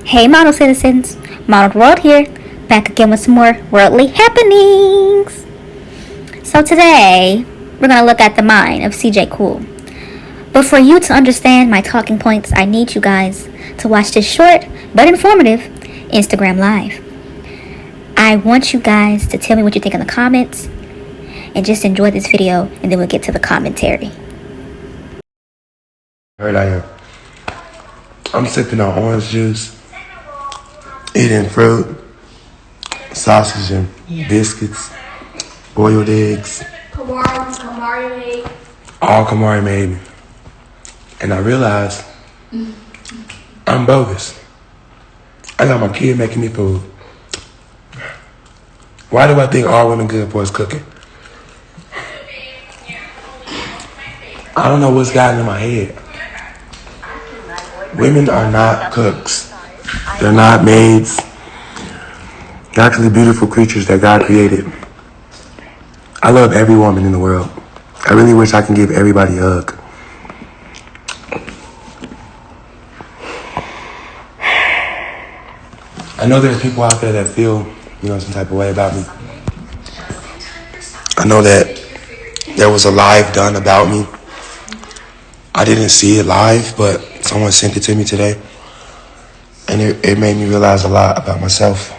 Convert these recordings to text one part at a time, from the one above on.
Hey, model citizens, Model World here, back again with some more worldly happenings. So today, we're going to look at the mind of CJ Cool. But for you to understand my talking points, I need you guys to watch this short but informative Instagram Live. I want you guys to tell me what you think in the comments and just enjoy this video, and then we'll get to the commentary. Right, I am. I'm sipping on orange juice, eating fruit, sausage and biscuits, boiled eggs. Kamari made. All Kamari made me. And I realized I'm bogus. I got my kid making me food. Why do I think all women good for is cooking? I don't know what's gotten in my head. Women are not cooks. They're not maids. They're actually beautiful creatures that God created. I love every woman in the world. I really wish I can give everybody a hug. I know there's people out there that feel, some type of way about me. I know that there was a live done about me. I didn't see it live, but someone sent it to me today. And it made me realize a lot about myself.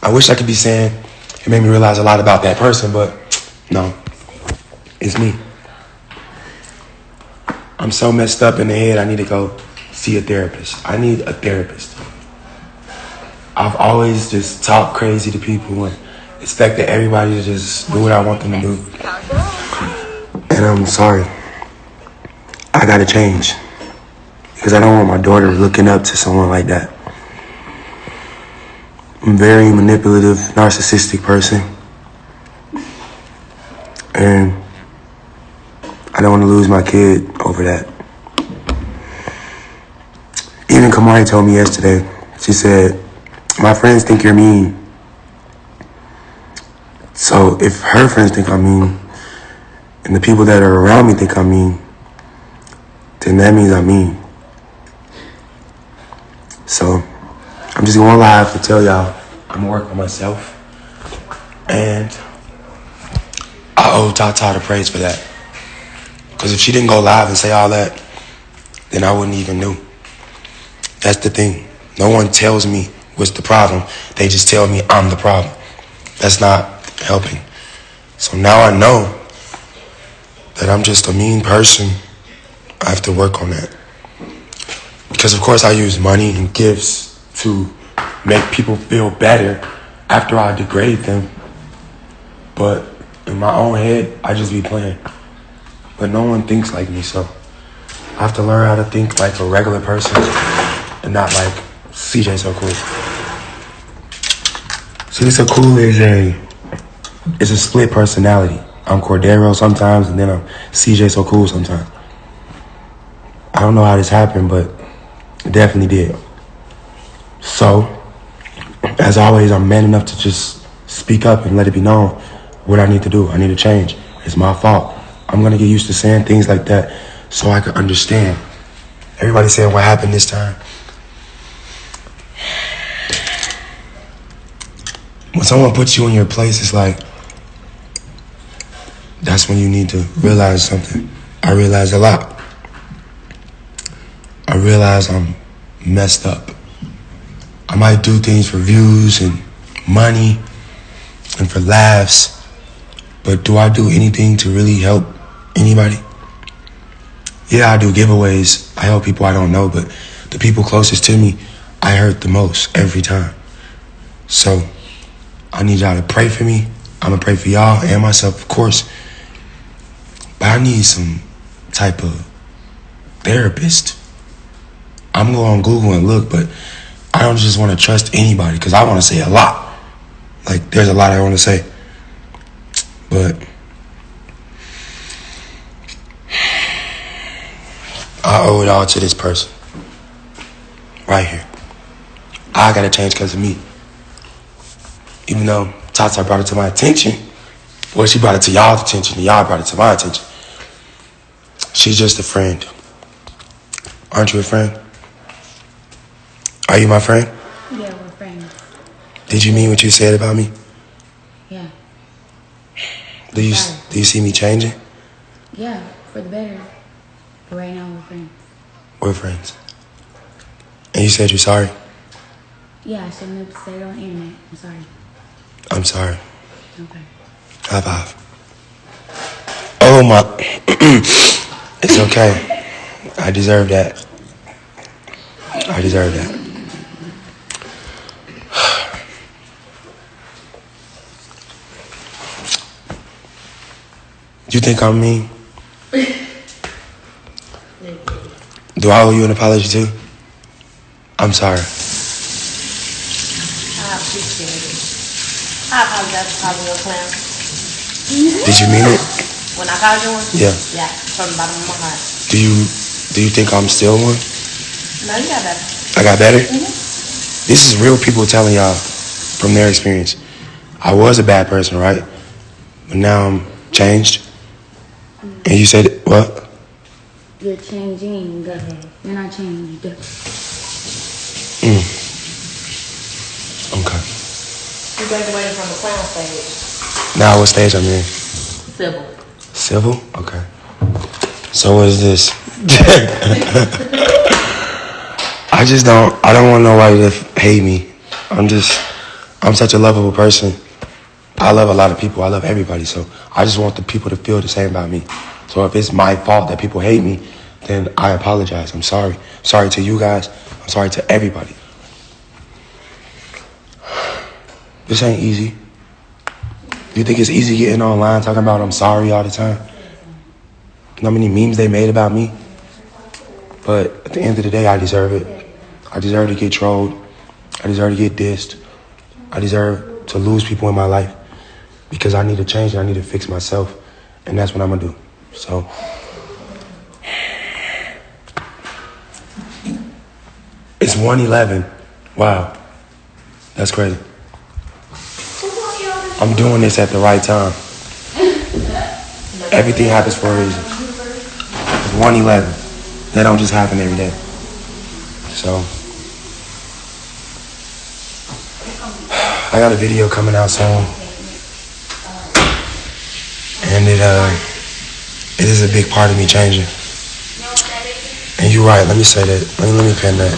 I wish I could be saying it made me realize a lot about that person, but no, it's me. I'm so messed up in the head, I need to go see a therapist. I need a therapist. I've always just talked crazy to people and expected everybody to just do what I want them to do. And I'm sorry. I gotta change. Because I don't want my daughter looking up to someone like that. I'm a very manipulative, narcissistic person. And I don't want to lose my kid over that. Even Kamari told me yesterday, she said, my friends think you're mean. So if her friends think I'm mean, and the people that are around me think I'm mean, then that means I'm mean. So I'm just going live to tell y'all I'm gonna work on myself. And I owe Tata the praise for that. Because if she didn't go live and say all that, then I wouldn't even know. That's the thing. No one tells me what's the problem. They just tell me I'm the problem. That's not helping. So now I know that I'm just a mean person. I have to work on that. Because of course I use money and gifts to make people feel better after I degrade them. But in my own head, I just be playing. But no one thinks like me, so I have to learn how to think like a regular person and not like CJ So Cool. CJ So Cool is a split personality. I'm Cordero sometimes, and then I'm CJ So Cool sometimes. I don't know how this happened, but it definitely did. So, as always, I'm man enough to just speak up and let it be known what I need to do. I need to change. It's my fault. I'm going to get used to saying things like that so I can understand. Everybody's saying what happened this time. When someone puts you in your place, it's like, that's when you need to realize something. I realize a lot. I realize I'm messed up. I might do things for views and money and for laughs, but do I do anything to really help anybody? Yeah, I do giveaways. I help people I don't know, but the people closest to me, I hurt the most every time. So I need y'all to pray for me. I'm gonna pray for y'all and myself, of course. But I need some type of therapist. I'm going on Google and look, but I don't just want to trust anybody because I want to say a lot. Like, there's a lot I want to say. But I owe it all to this person. Right here. I got to change because of me. Even though Tata brought it to my attention. Well, she brought it to y'all's attention and y'all brought it to my attention. She's just a friend. Aren't you a friend? Are you my friend? Yeah, we're friends. Did you mean what you said about me? Yeah. Do you see me changing? Yeah, for the better. But right now we're friends. We're friends. And you said you're sorry? Yeah, I shouldn't have said it on the internet. I'm sorry. I'm sorry. Okay. High five. Oh my. It's okay. I deserve that. I deserve that. You think I'm mean? Do I owe you an apology too? I'm sorry. I appreciate it. I apologize for calling you a clown. Did you mean it? When I called you one? Yeah. Yeah, from the bottom of my heart. Do you think I'm still one? No, you got better. I got better? Mm-hmm. This is real people telling y'all from their experience. I was a bad person, right? But now I'm changed. And you said, what? You're changing. You're not changing. You're different. Okay. You graduated from the clown stage. Now what stage I'm in? Civil. Civil? Okay. So what is this? I don't want nobody to hate me. I'm such a lovable person. I love a lot of people. I love everybody. So I just want the people to feel the same about me. So if it's my fault that people hate me, then I apologize. I'm sorry. Sorry to you guys. I'm sorry to everybody. This ain't easy. You think it's easy getting online talking about I'm sorry all the time? You know how many memes they made about me? But at the end of the day, I deserve it. I deserve to get trolled. I deserve to get dissed. I deserve to lose people in my life because I need to change and I need to fix myself. And that's what I'm going to do. So, it's 1:11. Wow. That's crazy. I'm doing this at the right time. Everything happens for a reason. It's 1:11. That don't just happen every day. So, I got a video coming out soon. And it is a big part of me changing. And you're right, let me say that. Let me pen that.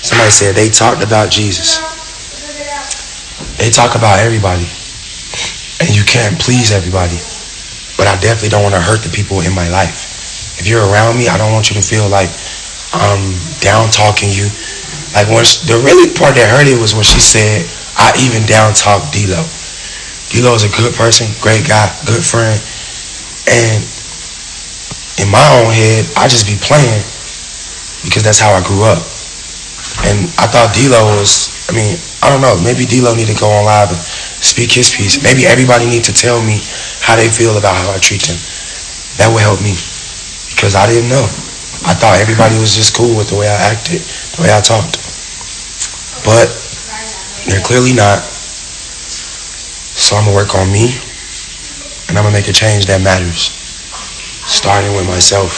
Somebody said they talked about Jesus. They talk about everybody. And you can't please everybody. But I definitely don't want to hurt the people in my life. If you're around me, I don't want you to feel like I'm down talking you. Like the really part that hurt it was when she said, I even down talk D-Lo. D-Lo is a good person, great guy, good friend. And in my own head, I just be playing because that's how I grew up. And I thought D-Lo was, I don't know, maybe D-Lo need to go on live and speak his piece. Maybe everybody need to tell me how they feel about how I treat them. That would help me because I didn't know. I thought everybody was just cool with the way I acted, the way I talked. But they're clearly not. So I'm going to work on me, and I'm going to make a change that matters, starting with myself.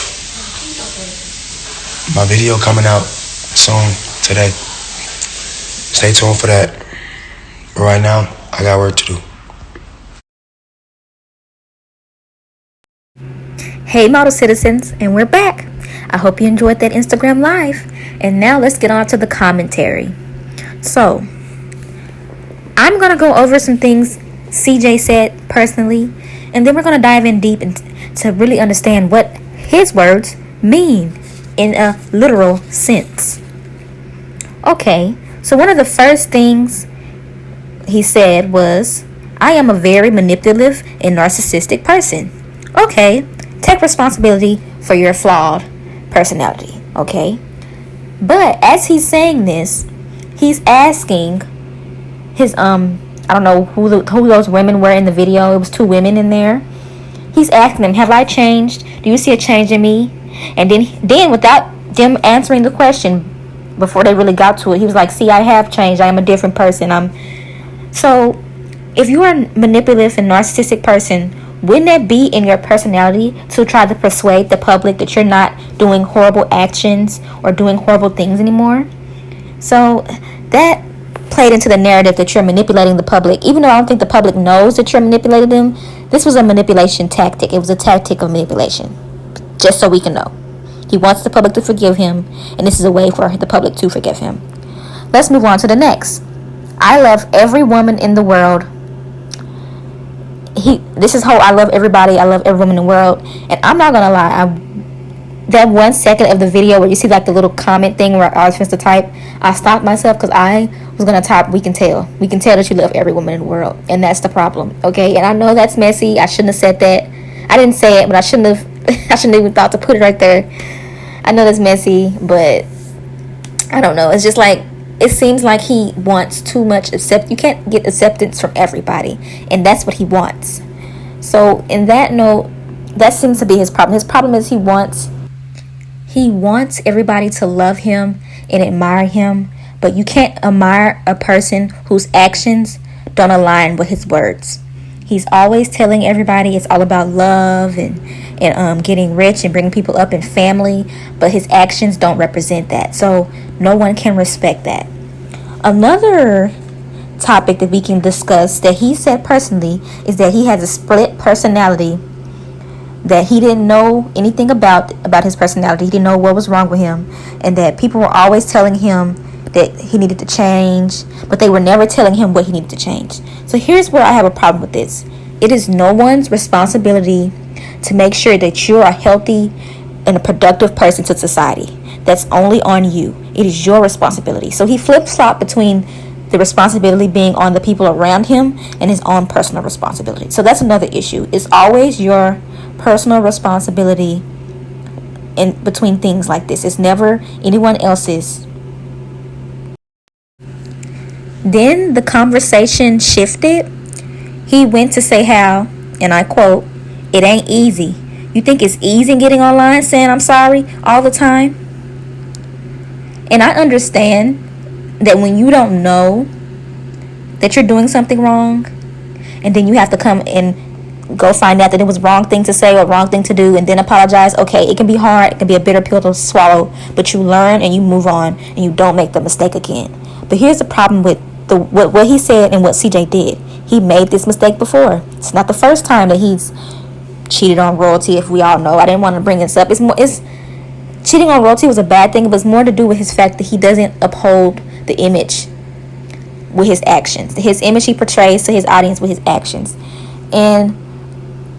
My video coming out soon, today. Stay tuned for that. But right now, I got work to do. Hey, model citizens, and we're back. I hope you enjoyed that Instagram live. And now let's get on to the commentary. So, I'm going to go over some things CJ said personally, and then we're going to dive in deep to really understand what his words mean in a literal sense. Okay, so one of the first things he said was, I am a very manipulative and narcissistic person. Okay, take responsibility for your flawed personality, okay? But as he's saying this, he's asking his, I don't know who those women were in the video. It was 2 women in there. He's asking them, have I changed? Do you see a change in me? And then without them answering the question before they really got to it, he was like, see, I have changed. I am a different person. So if you are a manipulative and narcissistic person Wouldn't that be in your personality to try to persuade the public that you're not doing horrible actions or doing horrible things anymore? So that played into the narrative that you're manipulating the public. Even though I don't think the public knows that you're manipulating them, this was a manipulation tactic. It was a tactic of manipulation. Just so we can know. He wants the public to forgive him, and this is a way for the public to forgive him. Let's move on to the next. I love every woman in the world. This is how I love everybody. I love every woman in the world. And I'm not gonna lie, that 1 second of the video where you see like the little comment thing where I was supposed to type, I stopped myself because I was gonna type, we can tell that you love every woman in the world, and that's the problem. Okay, and I know that's messy. I shouldn't have said that. I didn't say it, but I shouldn't even thought to put it right there. I know that's messy, but I don't know. It's just like, it seems like he wants too much you can't get acceptance from everybody, and that's what he wants. So in that note, that seems to be his problem. His problem is he wants everybody to love him and admire him, but you can't admire a person whose actions don't align with his words. He's always telling everybody it's all about love and getting rich and bringing people up in family, but his actions don't represent that. So no one can respect that. Another topic that we can discuss that he said personally is that he has a split personality, that he didn't know anything about his personality. He didn't know what was wrong with him, and that people were always telling him that he needed to change, but they were never telling him what he needed to change. So here's where I have a problem with this. It is no one's responsibility to make sure that you're a healthy and a productive person to society. That's only on you. It is your responsibility. So he flip-flopped between the responsibility being on the people around him and his own personal responsibility. So that's another issue. It's always your personal responsibility in between things like this. It's never anyone else's. Then the conversation shifted. He went to say how, and I quote, "It ain't easy. You think it's easy getting online saying I'm sorry all the time?" And I understand that when you don't know that you're doing something wrong, and then you have to come and go find out that it was wrong thing to say or wrong thing to do and then apologize. Okay, it can be hard. It can be a bitter pill to swallow, but you learn and you move on and you don't make the mistake again. But here's the problem with what he said and what CJ did. He made this mistake before. It's not the first time that he's cheated on royalty, if we all know. I didn't want to bring this up. It's cheating on royalty was a bad thing, but it's more to do with his fact that he doesn't uphold the image with his actions. His image he portrays to his audience with his actions. And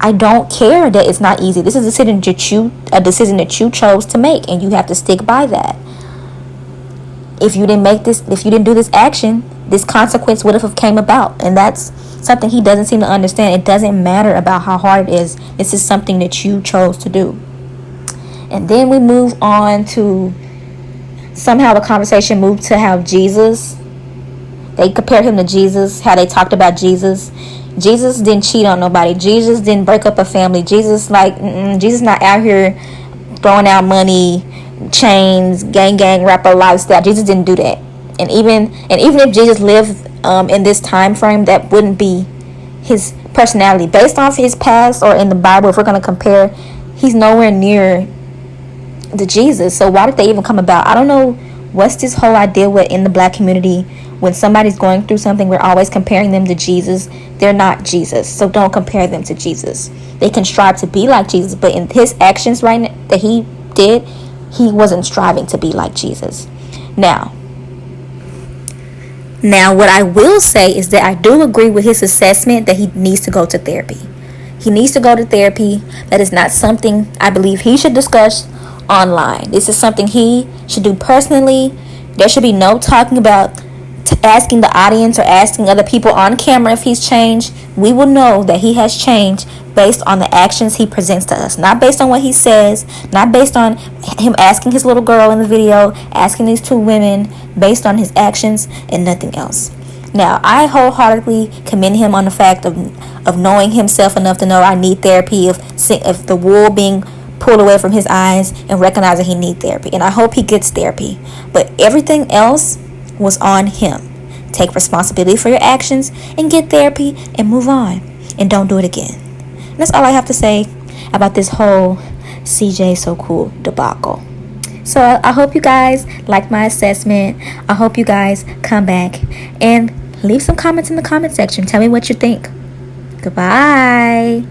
I don't care that it's not easy. This is a decision that you chose to make, and you have to stick by that. If you didn't do this action, this consequence would have came about, and that's something he doesn't seem to understand. It doesn't matter about how hard it is. This is something that you chose to do. And then we move on to, somehow the conversation moved to how they compared him to Jesus, how they talked about Jesus. Jesus didn't cheat on nobody. Jesus didn't break up a family. Jesus not out here throwing out money, chains, gang rapper lifestyle. Jesus didn't do that. And even if Jesus lived in this time frame, that wouldn't be his personality. Based off his past or in the Bible, if we're going to compare, he's nowhere near the Jesus. So why did they even come about? I don't know what's this whole idea with in the black community. When somebody's going through something, we're always comparing them to Jesus. They're not Jesus, so don't compare them to Jesus. They can strive to be like Jesus, but in his actions right now that he did, he wasn't striving to be like Jesus. Now what I will say is that I do agree with his assessment that he needs to go to therapy. He needs to go to therapy. That is not something I believe he should discuss online. This is something he should do personally. There should be no talking about asking the audience or asking other people on camera if he's changed. We will know that he has changed based on the actions he presents to us, not based on what he says, not based on him asking his little girl in the video, asking these two women, based on his actions and nothing else. Now, I wholeheartedly commend him on the fact of knowing himself enough to know I need therapy, of the wool being pulled away from his eyes and recognizing he needs therapy. And I hope he gets therapy. But everything else was on him. Take responsibility for your actions and get therapy and move on. And don't do it again. That's all I have to say about this whole CJ So Cool debacle. So I hope you guys like my assessment. I hope you guys come back and leave some comments in the comment section. Tell me what you think. Goodbye.